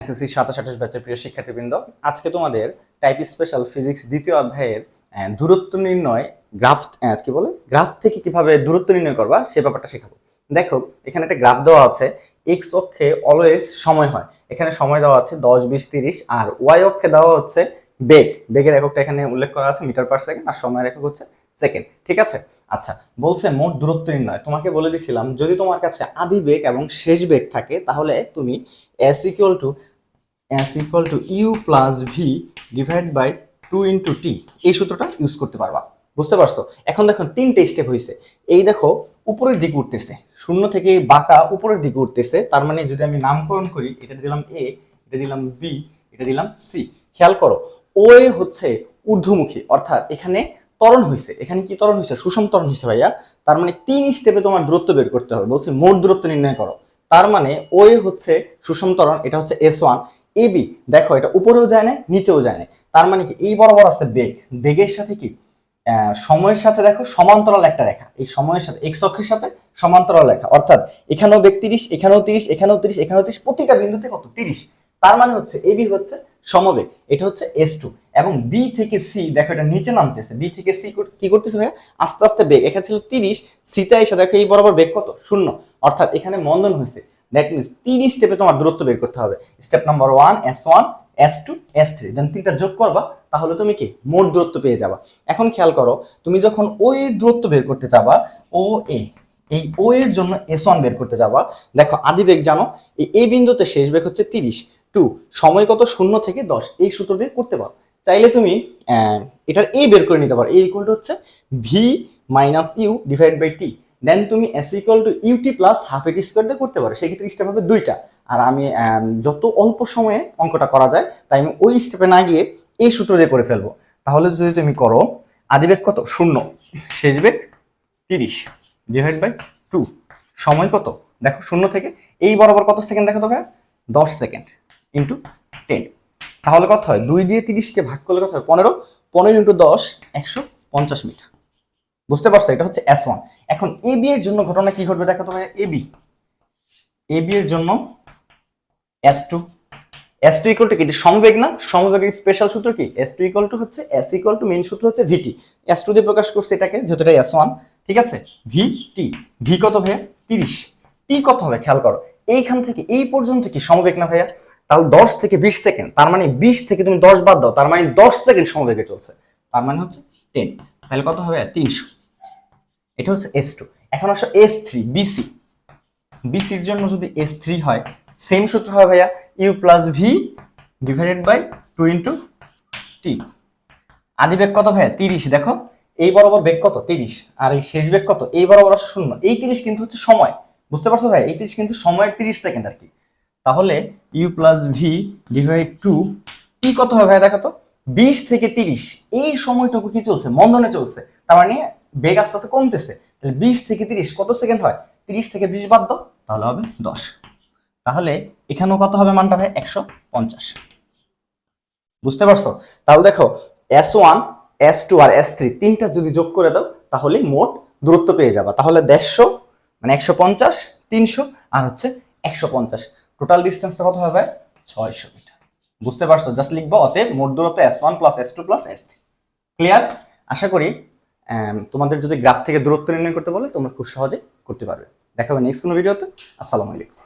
SSC 27-28 ব্যাচের প্রিয় শিক্ষার্থীবৃন্দ, আজকে তোমাদের টাইপ স্পেশাল ফিজিক্স দ্বিতীয় অধ্যায়ের দূরত্ব নির্ণয় গ্রাফ থেকে কিভাবে দূরত্ব নির্ণয় করবা সে ব্যাপারটা শেখাবো। দেখো এখানে একটা গ্রাফ দেওয়া আছে, এক্স অক্ষে অলওয়েজ সময় হয়, এখানে সময় দেওয়া আছে 10, 20, 30, আর ওয়াই অক্ষে দেওয়া হচ্ছে বেগের এককটা এখানে উল্লেখ করা আছে মিটার পার সেকেন্ড, আর সময়ের একক হচ্ছে সেকেন্ড। ঠিক আছে, আচ্ছা বলছে মোট দূরত্ব নির্ণয়। তোমাকে বলে দিছিলাম যদি তোমার কাছে আদি বেগ এবং শেষ বেগ থাকে তাহলে তুমি s equal to u plus v divided by 2 into t এই সূত্রটা ইউজ করতে পারবা। বুঝতে পারছো? এখন দেখো তিনটে স্টেপ হয়েছে। এই দেখো উপরের দিকে উঠতেছে, শূন্য থেকে বাঁকা উপরের দিকে উঠতেছে, তার মানে যদি আমি নামকরণ করি, এটা দিলাম এ, এটা দিলাম বি, এটা দিলাম সি। খেয়াল করো ও এ হচ্ছে ঊর্ধ্বমুখী, অর্থাৎ এখানে ত্বরণ হয়েছে। এখানে কি ত্বরণ হয়েছে? সুষম ত্বরণ হয়েছে ভাইয়া। তার মানে 3 স্টেপে তোমার দূরত্ব বের করতে হবে। বলছে মোট দূরত্ব নির্ণয় করো। তার মানে ও এ হচ্ছে সুষম ত্বরণ, এটা হচ্ছে S1। এবি দেখো এটা উপরেও যায় না নিচেও যায় না, তার মানে কি এই বরাবর আছে বেগের সাথে কি সময়ের সাথে দেখো সমান্তরাল একটা রেখা, এই সময়ের সাথে এক্স অক্ষের সাথে সমান্তরাল রেখা, অর্থাৎ এখানেও বেগ 30, এখানেও 30, এখানেও 30, এখানেও 30, প্রতিটা বিন্দুতে কত? 30। তার মানে হচ্ছে এবি হচ্ছে সমবেগ, এটা হচ্ছে S2। এবং বি থেকে সি দেখো এটা নিচে নামতেছে, বি থেকে সি কি করতেছে ভাইয়া? আস্তে আস্তে বেগ, এখানে ছিল 30, সিতে এসে দেখো এই বরাবর বেগ কত? 0, অর্থাৎ এখানে মন্দন হয়েছে। দ্যাট মিনস 30 স্টেপে তোমার দূরত্ব বের করতে হবে। Step number 1 S1, S2, S3, দেন তিনটা যোগ করবা, তাহলে তুমি কি মোট দূরত্ব পেয়ে যাবা। এখন খেয়াল করো, তুমি যখন ও এর দূরত্ব বের করতে যাবা, ও এ, এই ও এর জন্য S1 বের করতে যাবা, দেখো আদি বেগ জানো, এই বিন্দুতে শেষ বেগ হচ্ছে 30, 2 সময় কত? 0 থেকে 10, এই সূত্র দিয়ে করতে পারো। চাইলে তুমি এটার এ বের করে নিতে পারো, এ ইকুয়াল টু হচ্ছে v minus u divide by t. Then তুমি s equal to u t plus half a t square দিয়ে করতে পারো। সেক্ষেত্রে স্টেপ হবে দুইটা, আর আমি যত অল্প সময়ে অঙ্কটা করা যায় তাই আমি ওই স্টেপে না গিয়ে এই সূত্র দিয়ে করে ফেলবো। তাহলে যদি তুমি করো আদিবেগ কত? 0, শেষ বেগ 30 ডিভাইড বাই 2, সময় কত? দেখো 0 থেকে এই বরাবর কত সেকেন্ড দেখো তো ভাই? 10 সেকেন্ড ইন্টু 10, তাহলে কত হয়? 2 দিয়ে 30কে ভাগ করলে কত হয়? 15, 15 ইন্টু 10 150 মিটার। বুঝতে পারছো? এটা হচ্ছে S1। এখন এবি এর জন্য ঘটনা কি ঘটবে দেখো তো ভাই? এবি এর জন্য S2 ইকুয়াল টু কি? এটা সমবেগ না? সমবেগের স্পেশাল সূত্র কি? S2 ইকুয়াল টু হচ্ছে S ইকুয়াল টু মেইন সূত্র হচ্ছে VT, S2 দিয়ে প্রকাশ করছে এটাকে, যেহেতু এটা S1। ঠিক আছে, VT, ভি কত ভাইয়া? 30, টি কত হবে খেয়াল করো, এইখান থেকে এই পর্যন্ত কি সমবেগ না ভাইয়া? তাহলে 10 থেকে 20 সেকেন্ড, তার মানে 20 থেকে তুমি 10 বাদ দাও, তার মানে 10 সেকেন্ড সমবেগে চলছে, তার মানে হচ্ছে 10। তাহলে কত হবে? 300। এটা হচ্ছে S2। এখন আসো S3 বিসির জন্য যদি S3 হয়, সেম সূত্র হয় ভাইয়া, u plus v divided by 2 into t. আদি বেগ কত ভাইয়া? 30, দেখো এই বরাবর বেগ কত? 30, আর এই শেষ বেগ কত? এই বরাবর আসে 0, এই 30 কিন্তু হচ্ছে সময়। বুঝতে পারছো ভাই? এই 30 কিন্তু সময়ের 30 সেকেন্ড আর কি। তাহলে ইউ প্লাস ভি ডিভাইড 2, টি কত হবে ভাইয়া দেখো তো? 20 থেকে 30, এই সময়টুকু কি চলছে? মন্দনে চলছে, তার মানে বেগ আস্তে আস্তে কমতেছে। তাহলে 20 থেকে 30 কত সেকেন্ড হয়? 30 থেকে 20 বাদ দাও, তাহলে হবে 10। তাহলে এখানেও কত হবে মানটা ভাই? 150। বুঝতে পারছো? তাহলে দেখো S1, S2 আর S3 তিনটা যদি যোগ করে দাও তাহলে মোট দূরত্ব পেয়ে যাবা। তাহলে 150 মানে 150, 300 আর হচ্ছে 150, টোটাল ডিস্টেন্সটা কত হবে? 600 মিটার। বুঝতে পারছো? জাস্ট লিখবো অতএব মোট দূরত্ব S1 plus S2 plus S3। Clear? আশা করি তোমাদের যদি গ্রাফ থেকে দূরত্ব নির্ণয় করতে বলে তোমরা খুব সহজে করতে পারবে। দেখা হবে নেক্সট কোনো ভিডিওতে। আসসালামু আলাইকুম।